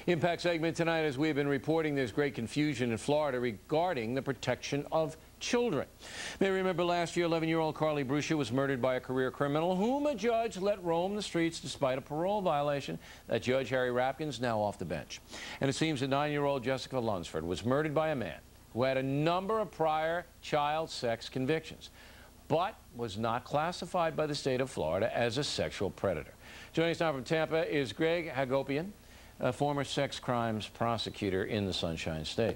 Impact segment tonight, as we've been reporting, there's great confusion in Florida regarding the protection of children. You may remember last year, 11-year-old Carly Brucia was murdered by a career criminal whom a judge let roam the streets despite a parole violation. That judge, Harry Rapkin's, now off the bench. And it seems that 9-year-old Jessica Lunsford was murdered by a man who had a number of prior child sex convictions, but was not classified by the state of Florida as a sexual predator. Joining us now from Tampa is Greg Hagopian, a former sex crimes prosecutor in the Sunshine State.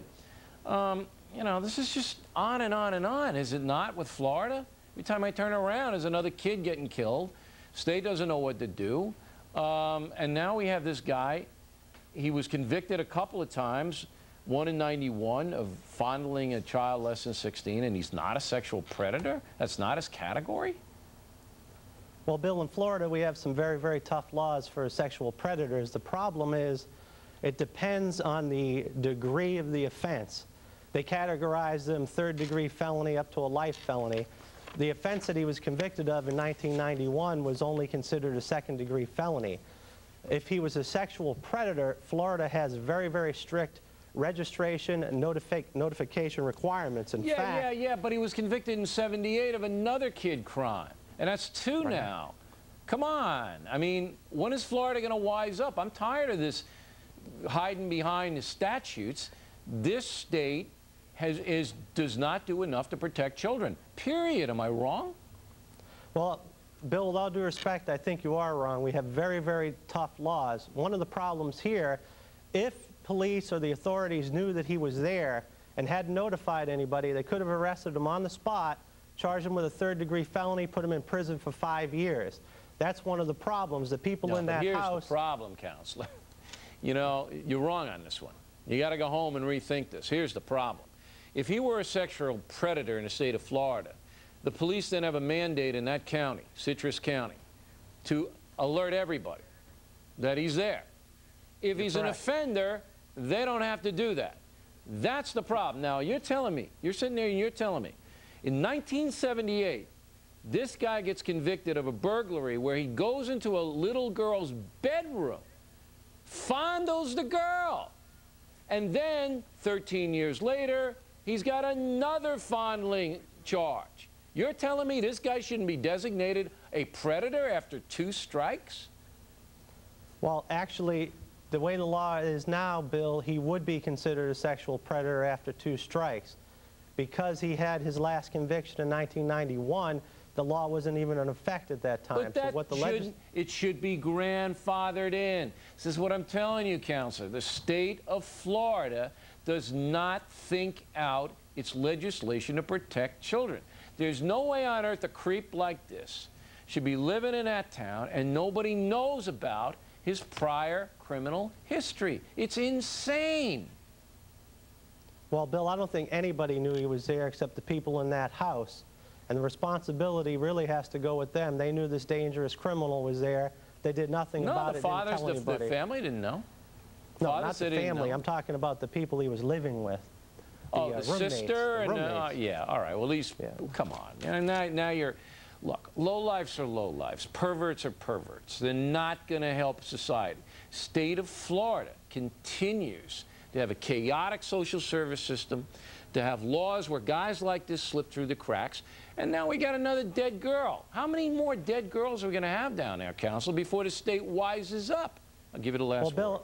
You know, this is just on and on and on, is it not, with Florida? Every time I turn around, there's another kid getting killed. State doesn't know what to do. And now we have this guy. He was convicted a couple of times, one in '91, of fondling a child less than 16, and he's not a sexual predator? That's not his category? Well, Bill, in Florida, we have some very, very tough laws for sexual predators. The problem is it depends on the degree of the offense. They categorize them third-degree felony up to a life felony. The offense that he was convicted of in 1991 was only considered a second-degree felony. If he was a sexual predator, Florida has very, very strict registration and notification requirements. In fact, Yeah, but he was convicted in '78 of another kid crime. And that's two now. Come on. I mean, when is Florida going to wise up? I'm tired of this hiding behind the statutes. This state does not do enough to protect children, period. Am I wrong? Well, Bill, with all due respect, I think you are wrong. We have very, very tough laws. One of the problems here, if police or the authorities knew that he was there and hadn't notified anybody, they could have arrested him on the spot, charged him with a third-degree felony, put him in prison for 5 years. That's one of the problems. The people in that house... Here's the problem, Counselor. You know, you're wrong on this one. You got to go home and rethink this. Here's the problem. If he were a sexual predator in the state of Florida, the police then have a mandate in that county, Citrus County, to alert everybody that he's there. If he's an offender, they don't have to do that. That's the problem. Now, you're telling me, you're sitting there and you're telling me, in 1978, this guy gets convicted of a burglary where he goes into a little girl's bedroom, fondles the girl, and then 13 years later, he's got another fondling charge. You're telling me this guy shouldn't be designated a predator after 2 strikes? Well, actually, the way the law is now, Bill, he would be considered a sexual predator after 2 strikes. Because he had his last conviction in 1991, the law wasn't even in effect at that time. But it should be grandfathered in. This is what I'm telling you, Counselor. The state of Florida does not think out its legislation to protect children. There's no way on earth a creep like this should be living in that town and nobody knows about his prior criminal history. It's insane. Well, Bill, I don't think anybody knew he was there except the people in that house. And the responsibility really has to go with them. They knew this dangerous criminal was there. They did nothing about it. No, the family didn't know. No, not the family. I'm talking about the people he was living with. The sister? Yeah, all right. Well, at least, come on. And now you're, look, lowlifes are lowlifes. Perverts are perverts. They're not going to help society. State of Florida continues to have a chaotic social service system, to have laws where guys like this slip through the cracks, and now we got another dead girl. How many more dead girls are we going to have down there, Counsel, before the state wises up? I'll give it a last word.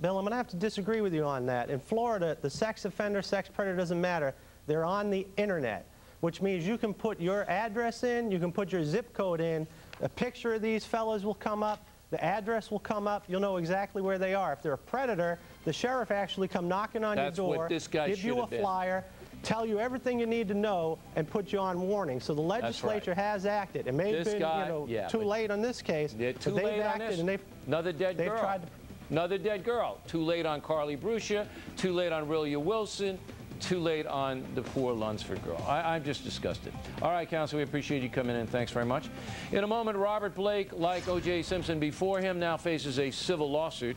Bill, I'm going to have to disagree with you on that. In Florida, the sex offender, sex predator doesn't matter. They're on the internet, which means you can put your address in, you can put your zip code in, a picture of these fellas will come up, the address will come up, you'll know exactly where they are. If they're a predator, the sheriff actually come knocking on your door, give you a flyer, tell you everything you need to know, and put you on warning. So the legislature has acted. It may have been too late on this case, but they've acted and they've another dead girl. Tried to, another dead girl. Too late on Carly Brucia, too late on Rillia Wilson, too late on the poor Lunsford girl. I'm just disgusted. All right, Counsel, we appreciate you coming in. Thanks very much. In a moment, Robert Blake, like O.J. Simpson before him, now faces a civil lawsuit.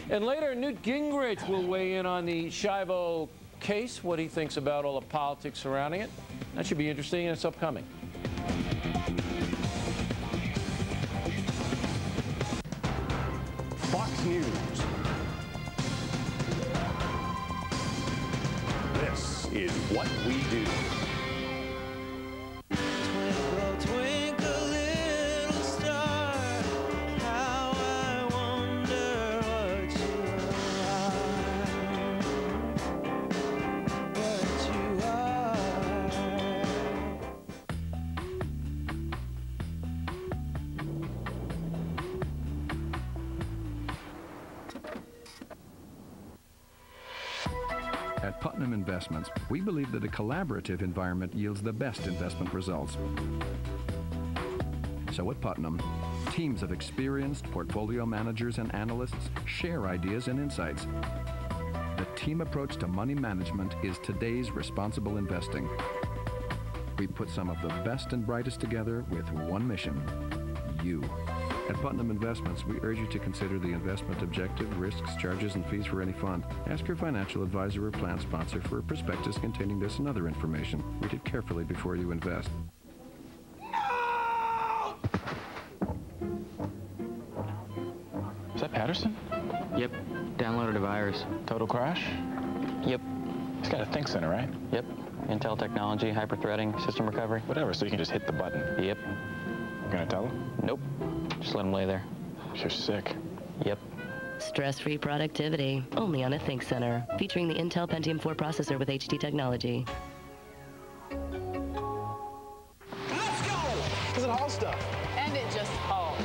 And later, Newt Gingrich will weigh in on the Shivo case, what he thinks about all the politics surrounding it. That should be interesting, and it's upcoming. Fox News. is what we do. Twinkle, twinkle, little star, how I wonder what you At Putnam Investments, we believe that a collaborative environment yields the best investment results. So at Putnam, teams of experienced portfolio managers and analysts share ideas and insights. The team approach to money management is today's responsible investing. We put some of the best and brightest together with one mission: you. At Putnam Investments, we urge you to consider the investment objective, risks, charges, and fees for any fund. Ask your financial advisor or plan sponsor for a prospectus containing this and other information. Read it carefully before you invest. No! Is that Patterson? Yep. Downloaded a virus. Total crash? Yep. He's got a think center, right? Yep. Intel technology, hyper-threading, system recovery. Whatever, so you can just hit the button. Yep. You gonna tell him? Nope. Just let him lay there. You're sick. Yep. Stress-free productivity, only on a Think Center, featuring the Intel Pentium 4 processor with HD technology. Let's go! Because it hauls stuff. And it just hauls.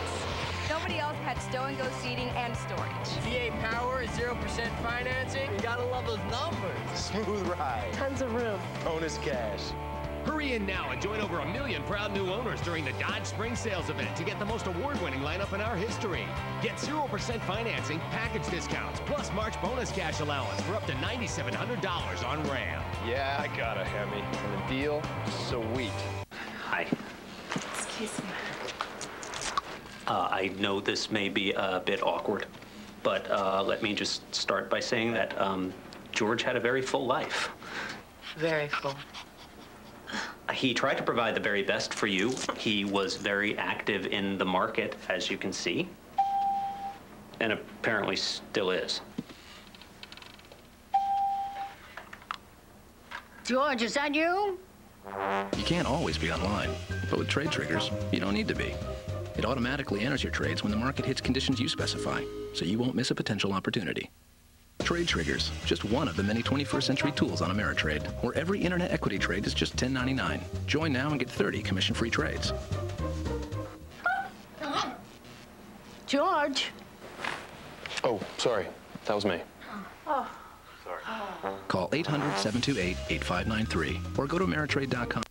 Nobody else had stow-and-go seating and storage. VA Power is 0% financing. You gotta love those numbers. Smooth ride. Tons of room. Bonus cash. Hurry in now and join over 1 million proud new owners during the Dodge Spring Sales event to get the most award-winning lineup in our history. Get 0% financing, package discounts, plus March bonus cash allowance for up to $9,700 on Ram. Yeah, I got a Hemi. And the deal, sweet. Hi. Excuse me. I know this may be a bit awkward, but let me just start by saying that George had a very full life. Very full. He tried to provide the very best for you. He was very active in the market, as you can see, and apparently still is. George, is that you? You can't always be online, but with Trade Triggers, you don't need to be. It automatically enters your trades when the market hits conditions you specify, so you won't miss a potential opportunity. Trade Triggers, just one of the many 21st century tools on Ameritrade, where every internet equity trade is just $10.99. Join now and get 30 commission-free trades. George. Oh, sorry. That was me. Oh. Sorry. Call 800-728-8593 or go to Ameritrade.com.